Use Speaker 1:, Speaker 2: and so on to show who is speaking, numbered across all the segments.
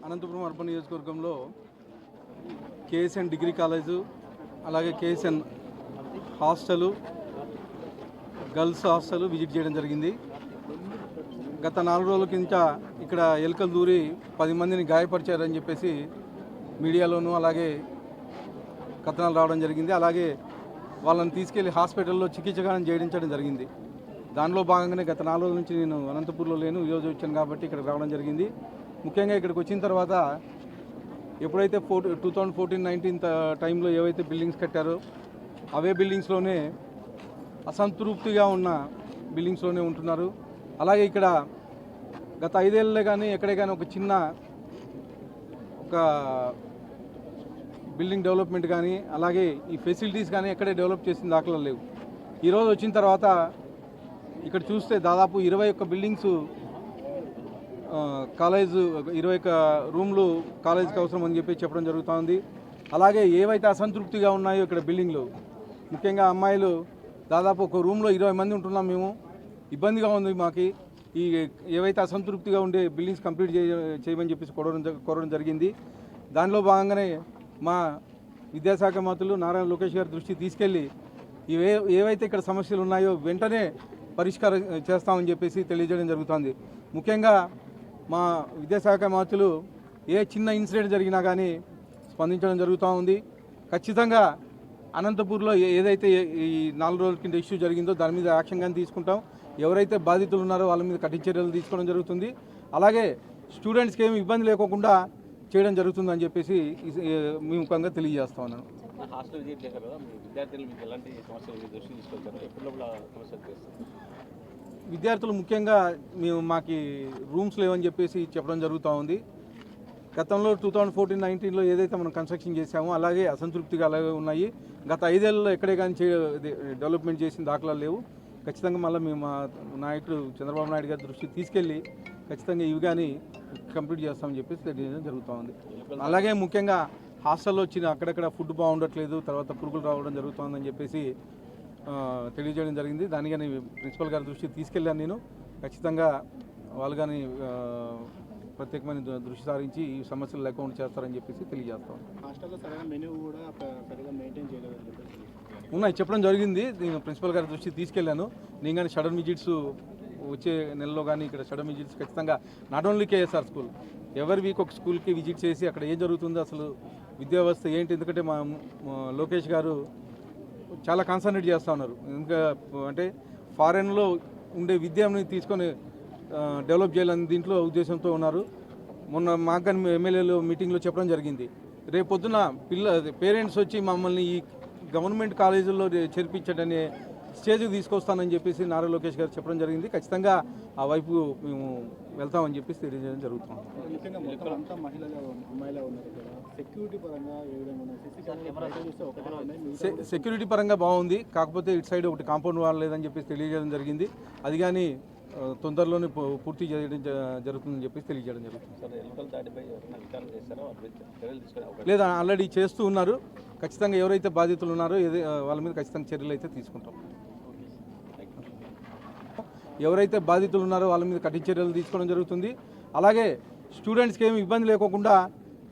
Speaker 1: Anantapuram urban నియోజకవర్గంలో KSN degree college, అలాగే KSN hostel, girls hostel visit చేయడం జరిగింది. గత 4 రోజుల కింద ఇక్కడ ఎలుకలు దూరి 10 మందిని గాయపరిచారని చెప్పేసి మీడియాలోనూ అలాగే కథనాలు రావడం జరిగింది. అలాగే వాళ్ళని తీసుకెళ్లి హాస్పిటల్లో చికిత్స చేయించడం జరిగింది. దానిలో భాగంగానే గత 4 రోజుల నుంచి నేను అనంతపూర్లో లేను, ఈరోజు వచ్చాను కాబట్టి ఇక్కడికి రావడం జరిగింది. ముఖ్యంగా ఇక్కడికి వచ్చిన తర్వాత ఎప్పుడైతే 2014-19 టైంలో ఏవైతే బిల్డింగ్స్ కట్టారో అవే బిల్డింగ్స్లోనే అసంతృప్తిగా ఉన్న బిల్డింగ్స్లోనే ఉంటున్నారు. అలాగే ఇక్కడ గత 5 ఏళ్ళే కానీ ఎక్కడే కానీ ఒక చిన్న బిల్డింగ్ డెవలప్మెంట్ కానీ అలాగే ఈ ఫెసిలిటీస్ కానీ ఎక్కడే డెవలప్ చేసిన దాఖలు లేవు. ఈరోజు వచ్చిన తర్వాత ఇక్కడ చూస్తే దాదాపు 21 బిల్డింగ్స్ కాలేజు, 21 రూమ్లు కాలేజీకి అవసరం అని చెప్పడం జరుగుతుంది. అలాగే ఏవైతే అసంతృప్తిగా ఉన్నాయో ఇక్కడ బిల్డింగ్లు, ముఖ్యంగా అమ్మాయిలు దాదాపు ఒక రూమ్లో 20 మంది ఉంటున్నాం. మేము ఇబ్బందిగా ఉంది మాకు. ఈ ఏవైతే అసంతృప్తిగా ఉండే బిల్డింగ్స్ కంప్లీట్ చేయమని చెప్పేసి కోరడం జరిగింది. దానిలో భాగంగానే మా విద్యాశాఖ మంత్రులు నారా లోకేష్ గారి దృష్టి తీసుకెళ్ళి ఏవైతే ఇక్కడ సమస్యలు ఉన్నాయో వెంటనే పరిష్కారం చేస్తామని చెప్పేసి తెలియజేయడం జరుగుతుంది. ముఖ్యంగా మా విద్యాశాఖ మంత్రులు ఏ చిన్న ఇన్సిడెంట్ జరిగినా కానీ స్పందించడం జరుగుతూ ఉంది. ఖచ్చితంగా అనంతపూర్లో ఏదైతే ఈ 4 రోజుల కింద ఇష్యూ జరిగిందో దాని మీద యాక్షన్ కానీ తీసుకుంటాం. ఎవరైతే బాధితులు ఉన్నారో వాళ్ళ మీద కఠిన చర్యలు తీసుకోవడం జరుగుతుంది. అలాగే స్టూడెంట్స్కి ఏమి ఇబ్బంది లేకోకుండా చేయడం జరుగుతుందని చెప్పేసి మీ ముఖంగా తెలియజేస్తా ఉన్నాను. విద్యార్థులు ముఖ్యంగా మాకు రూమ్స్ లేవని చెప్పేసి చెప్పడం జరుగుతూ ఉంది. గతంలో 2014-19లో ఏదైతే మనం కన్స్ట్రక్షన్ చేశామో అలాగే అసంతృప్తిగా అలాగే ఉన్నాయి. గత 5 ఏళ్ళలో ఎక్కడే కానీ డెవలప్మెంట్ చేసిన దాఖలాలు లేవు. ఖచ్చితంగా మళ్ళీ మేము మా నాయకుడు చంద్రబాబు నాయుడు గారి దృష్టికి తీసుకెళ్ళి ఖచ్చితంగా ఇవి కానీ కంప్లీట్ చేస్తామని చెప్పేసి తెలియజేయడం జరుగుతూ ఉంది. అలాగే ముఖ్యంగా హాస్టల్లో వచ్చిన అక్కడక్కడ ఫుడ్ బాగుండట్లేదు, తర్వాత పురుగులు రావడం జరుగుతుందని చెప్పేసి తెలియజేయడం జరిగింది. దాని కానీ ప్రిన్సిపల్ గారి దృష్టికి తీసుకెళ్ళాను నేను. ఖచ్చితంగా వాళ్ళు కానీ ప్రత్యేకమైన దృష్టి సారించి ఈ సమస్యలు లేకుండా చేస్తారని చెప్పేసి తెలియజేస్తాం.
Speaker 2: హాస్టల్లో సరైన మెనూ కూడా సరిగా మెయింటైన్ చేయలేదని చెప్పేసి
Speaker 1: ఉన్నాయి చెప్పడం జరిగింది. నేను ప్రిన్సిపల్ గారి దృష్టికి తీసుకెళ్ళాను. నేను కానీ షడన్ విజిట్స్ వచ్చే నెలలో కానీ ఇక్కడ షడన్ విజిట్స్ ఖచ్చితంగా నాట్ ఓన్లీ కేఎస్ఆర్ స్కూల్, ఎవరి వీక్ ఒక స్కూల్కి విజిట్ చేసి అక్కడ ఏం జరుగుతుందో అసలు విద్యా వ్యవస్థ ఏంటి, ఎందుకంటే మా లోకేష్ గారు చాలా కాన్సన్ట్రేట్ చేస్తూ ఉన్నారు. ఇంకా అంటే ఫారెన్లో ఉండే విద్యని తీసుకొని డెవలప్ చేయాలని దీంట్లో ఉద్దేశంతో ఉన్నారు. మొన్న మాకు కానీ ఎమ్మెల్యేలు మీటింగ్లో చెప్పడం జరిగింది, రేపొద్దున పేరెంట్స్ వచ్చి మమ్మల్ని ఈ గవర్నమెంట్ కాలేజీల్లో చేర్పించడనే స్టేజ్కి తీసుకొస్తానని చెప్పేసి నారా లోకేష్ గారు చెప్పడం జరిగింది. ఖచ్చితంగా ఆ వైపు మేము వెళ్తామని చెప్పేసి తెలియజేయడం జరుగుతుంది. సెక్యూరిటీ పరంగా బాగుంది, కాకపోతే ఇటు సైడ్ ఒకటి కాంపౌండ్ వాల్ లేదని చెప్పేసి తెలియజేయడం జరిగింది. అది కానీ తొందరలోనే పూర్తి చేయడం జరుగుతుందని చెప్పేసి తెలియజేయడం జరుగుతుంది. లేదా ఆల్రెడీ చేస్తూ ఉన్నారు. ఖచ్చితంగా ఎవరైతే బాధితులు ఉన్నారో వాళ్ళ మీద ఖచ్చితంగా చర్యలు అయితే తీసుకుంటాం. ఎవరైతే బాధితులు ఉన్నారో వాళ్ళ మీద కఠిన చర్యలు తీసుకోవడం జరుగుతుంది. అలాగే స్టూడెంట్స్కి ఏమి ఇబ్బంది లేకోకుండా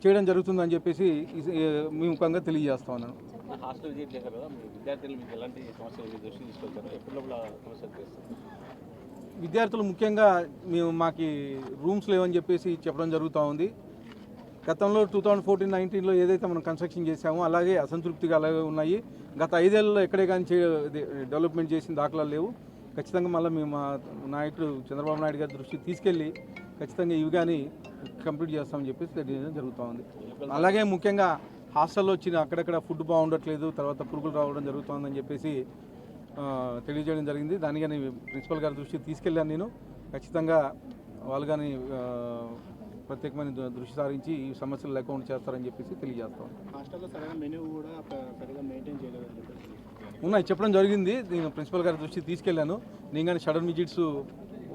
Speaker 1: చేయడం జరుగుతుందని చెప్పేసి మీ ముఖంగా తెలియజేస్తా ఉన్నాను. విద్యార్థులు ముఖ్యంగా మాకు రూమ్స్ లేవని చెప్పేసి చెప్పడం జరుగుతూ ఉంది. గతంలో 2014-19లో ఏదైతే మనం కన్స్ట్రక్షన్ చేశామో అలాగే అసంతృప్తిగా అలాగే ఉన్నాయి. గత 5 ఏళ్ళలో ఎక్కడే కానీ డెవలప్మెంట్ చేసిన దాఖలాలు లేవు. ఖచ్చితంగా మళ్ళీ మేము మా నాయకుడు చంద్రబాబు నాయుడు గారి దృష్టికి తీసుకెళ్ళి ఖచ్చితంగా ఇవి కానీ కంప్లీట్ చేస్తామని చెప్పేసి తెలియజేయడం జరుగుతూ ఉంది. అలాగే ముఖ్యంగా హాస్టల్లో వచ్చిన అక్కడక్కడ ఫుడ్ బాగుండట్లేదు, తర్వాత పురుగులు రావడం జరుగుతుందని చెప్పేసి తెలియజేయడం జరిగింది. దాని కానీ ప్రిన్సిపల్ గారి దృష్టికి తీసుకెళ్ళాను నేను. ఖచ్చితంగా వాళ్ళు కానీ ప్రత్యేకమైన దృష్టి సారించి ఈ సమస్యలు లేకుండా చేస్తారని చెప్పేసి తెలియజేస్తాం.
Speaker 2: హాస్టల్లో సరైన మెనూ కూడా సరిగా మెయింటైన్ చేయలేదని చెప్పేసి
Speaker 1: ఉన్నాయి చెప్పడం జరిగింది. నేను ప్రిన్సిపల్ గారి దృష్టికి తీసుకెళ్ళాను. నేను కానీ షడన్ విజిట్స్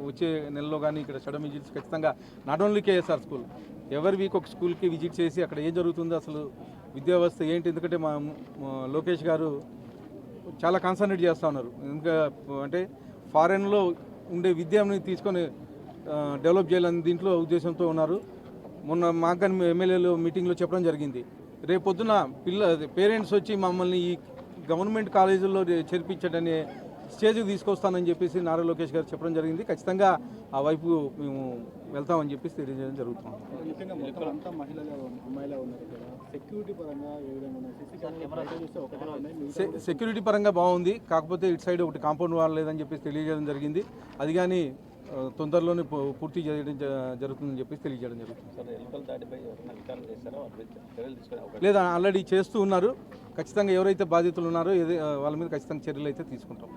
Speaker 1: వచ్చే నెలలో కానీ ఇక్కడ షడన్ విజిట్స్ ఖచ్చితంగా నాట్ ఓన్లీ కేఎస్ఆర్ స్కూల్, ఎవరి వీక్ ఒక స్కూల్కి విజిట్ చేసి అక్కడ ఏం జరుగుతుందో అసలు విద్యా వ్యవస్థ ఏంటి, ఎందుకంటే మా లోకేష్ గారు చాలా కాన్సన్ట్రేట్ చేస్తూ ఉన్నారు. ఇంకా అంటే ఫారెన్లో ఉండే విద్యని తీసుకొని డెవలప్ చేయాలని దీంట్లో ఉద్దేశంతో ఉన్నారు. మొన్న మాకు ఎమ్మెల్యేలు మీటింగ్లో చెప్పడం జరిగింది. రేపు పొద్దున పేరెంట్స్ వచ్చి మమ్మల్ని ఈ గవర్నమెంట్ కాలేజీల్లో చేర్పించడనే స్టేజ్కి తీసుకొస్తానని చెప్పేసి నారా లోకేష్ గారు చెప్పడం జరిగింది. ఖచ్చితంగా ఆ వైపు మేము వెళ్తామని చెప్పేసి తెలియజేయడం జరుగుతుంది.
Speaker 2: ముఖ్యంగా మొత్తం అంతా అమ్మాయిలే ఉన్నారు కదా, సెక్యూరిటీ పరంగా ఏ విధంగా ఉన్నాయి? సీసీ కెమెరా చూస్తే ఒకటే ఉన్నాయి.
Speaker 1: సెక్యూరిటీ పరంగా బాగుంది, కాకపోతే ఇటు సైడ్ ఒకటి కాంపౌండ్ వాల్ లేదని చెప్పేసి తెలియజేయడం జరిగింది. అది కానీ తొందరలోనే పూర్తి చేయడం జరుగుతుందని చెప్పేసి తెలియజేయడం జరుగుతుంది. లేదా ఆల్రెడీ చేస్తూ ఉన్నారు. ఖచ్చితంగా ఎవరైతే బాధితులు ఉన్నారో వాళ్ళ మీద ఖచ్చితంగా చర్యలు అయితే తీసుకుంటాం.